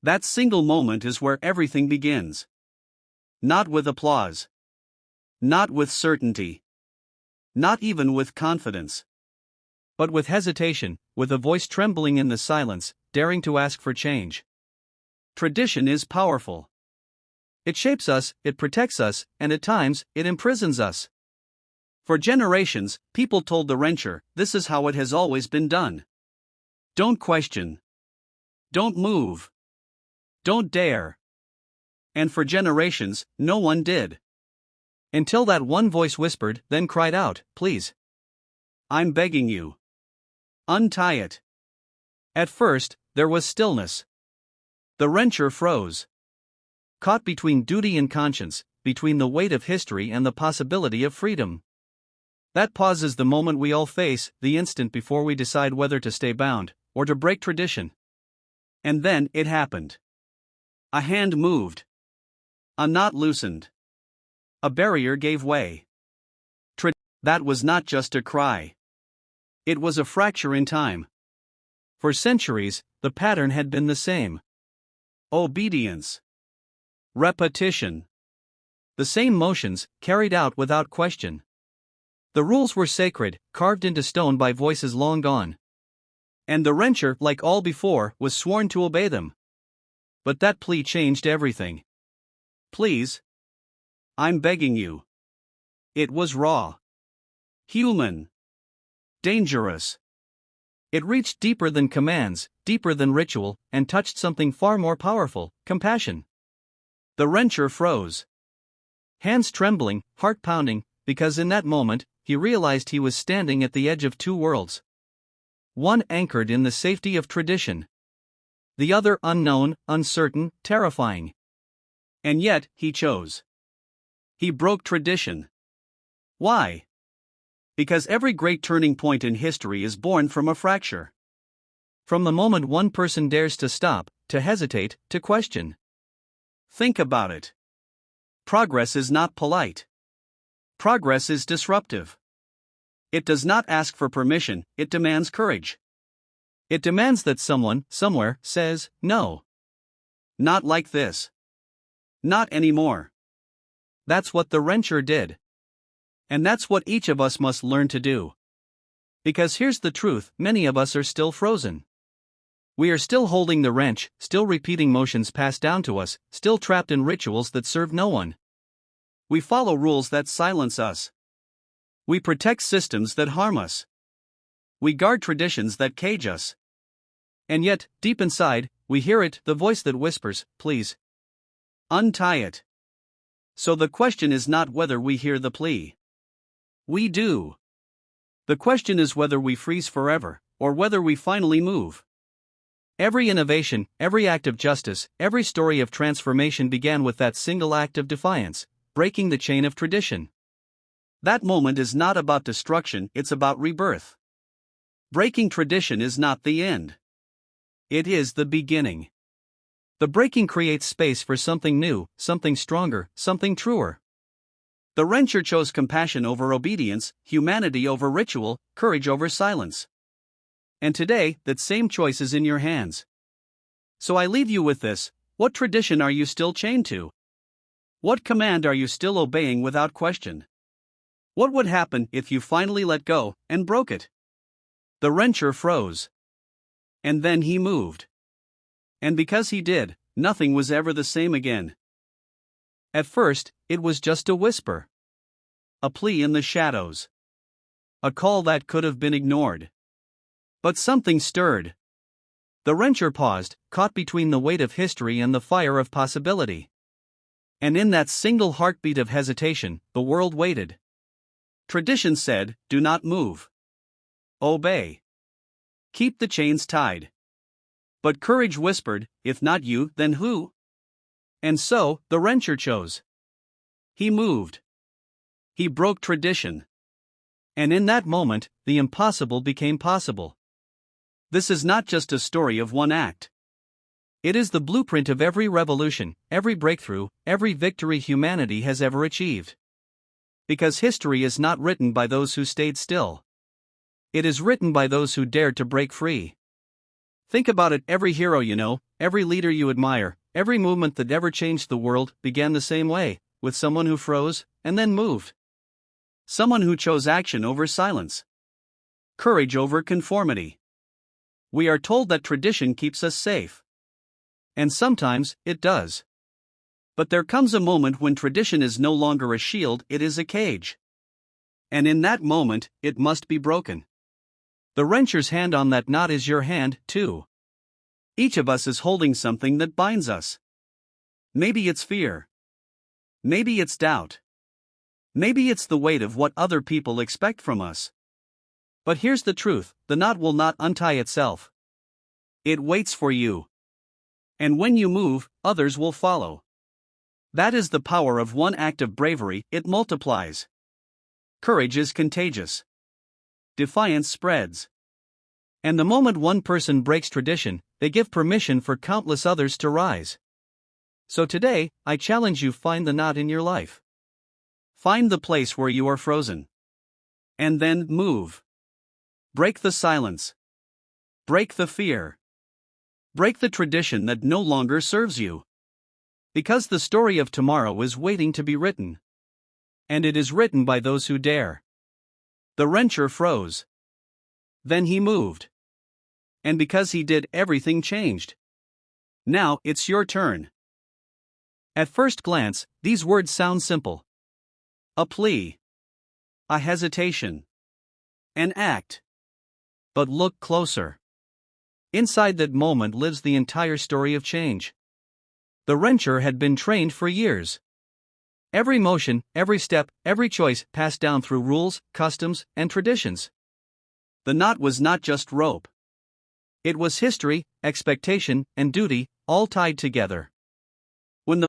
That single moment is where everything begins. Not with applause. Not with certainty. Not even with confidence. But with hesitation, with a voice trembling in the silence, daring to ask for change. Tradition is powerful. It shapes us, it protects us, and at times, it imprisons us. For generations, people told the wrencher, this is how it has always been done. Don't question. Don't move. Don't dare. And for generations, no one did. Until that one voice whispered, then cried out, please. I'm begging you. Untie it. At first, there was stillness. The wrencher froze. Caught between duty and conscience, between the weight of history and the possibility of freedom. That pause is the moment we all face, the instant before we decide whether to stay bound, or to break tradition. And then it happened. A hand moved. A knot loosened. A barrier gave way. That was not just a cry. It was a fracture in time. For centuries, the pattern had been the same. Obedience. Repetition. The same motions, carried out without question. The rules were sacred, carved into stone by voices long gone. And the wrencher, like all before, was sworn to obey them. But that plea changed everything. Please. I'm begging you. It was raw. Human. Dangerous. It reached deeper than commands, deeper than ritual, and touched something far more powerful, compassion. The wrencher froze. Hands trembling, heart pounding, because in that moment, he realized he was standing at the edge of two worlds. One anchored in the safety of tradition. The other unknown, uncertain, terrifying. And yet, he chose. He broke tradition. Why? Because every great turning point in history is born from a fracture. From the moment one person dares to stop, to hesitate, to question. Think about it. Progress is not polite. Progress is disruptive. It does not ask for permission, it demands courage. It demands that someone, somewhere, says, no. Not like this. Not anymore. That's what the wrencher did. And that's what each of us must learn to do. Because here's the truth, many of us are still frozen. We are still holding the wrench, still repeating motions passed down to us, still trapped in rituals that serve no one. We follow rules that silence us. We protect systems that harm us. We guard traditions that cage us. And yet, deep inside, we hear it, the voice that whispers, please. Untie it. So the question is not whether we hear the plea. We do. The question is whether we freeze forever, or whether we finally move. Every innovation, every act of justice, every story of transformation began with that single act of defiance, breaking the chain of tradition. That moment is not about destruction, it's about rebirth. Breaking tradition is not the end. It is the beginning. The breaking creates space for something new, something stronger, something truer. The wrencher chose compassion over obedience, humanity over ritual, courage over silence. And today, that same choice is in your hands. So I leave you with this: what tradition are you still chained to? What command are you still obeying without question? What would happen if you finally let go and broke it? The wrencher froze. And then he moved. And because he did, nothing was ever the same again. At first, it was just a whisper. A plea in the shadows. A call that could have been ignored. But something stirred. The wrencher paused, caught between the weight of history and the fire of possibility. And in that single heartbeat of hesitation, the world waited. Tradition said, do not move. Obey. Keep the chains tied. But courage whispered, if not you, then who? And so, the wrencher chose. He moved. He broke tradition. And in that moment, the impossible became possible. This is not just a story of one act. It is the blueprint of every revolution, every breakthrough, every victory humanity has ever achieved. Because history is not written by those who stayed still. It is written by those who dared to break free. Think about it, every hero you know, every leader you admire, every movement that ever changed the world began the same way, with someone who froze and then moved. Someone who chose action over silence. Courage over conformity. We are told that tradition keeps us safe. And sometimes, it does. But there comes a moment when tradition is no longer a shield, it is a cage. And in that moment, it must be broken. The wrencher's hand on that knot is your hand, too. Each of us is holding something that binds us. Maybe it's fear. Maybe it's doubt. Maybe it's the weight of what other people expect from us. But here's the truth, the knot will not untie itself. It waits for you. And when you move, others will follow. That is the power of one act of bravery, it multiplies. Courage is contagious. Defiance spreads. And the moment one person breaks tradition, they give permission for countless others to rise. So today, I challenge you, find the knot in your life. Find the place where you are frozen. And then move. Break the silence. Break the fear. Break the tradition that no longer serves you. Because the story of tomorrow is waiting to be written. And it is written by those who dare. The wrencher froze. Then he moved. And because he did, everything changed. Now it's your turn. At first glance, these words sound simple. A plea. A hesitation. An act. But look closer. Inside that moment lives the entire story of change. The wrencher had been trained for years. Every motion, every step, every choice passed down through rules, customs, and traditions. The knot was not just rope. It was history, expectation, and duty, all tied together. When the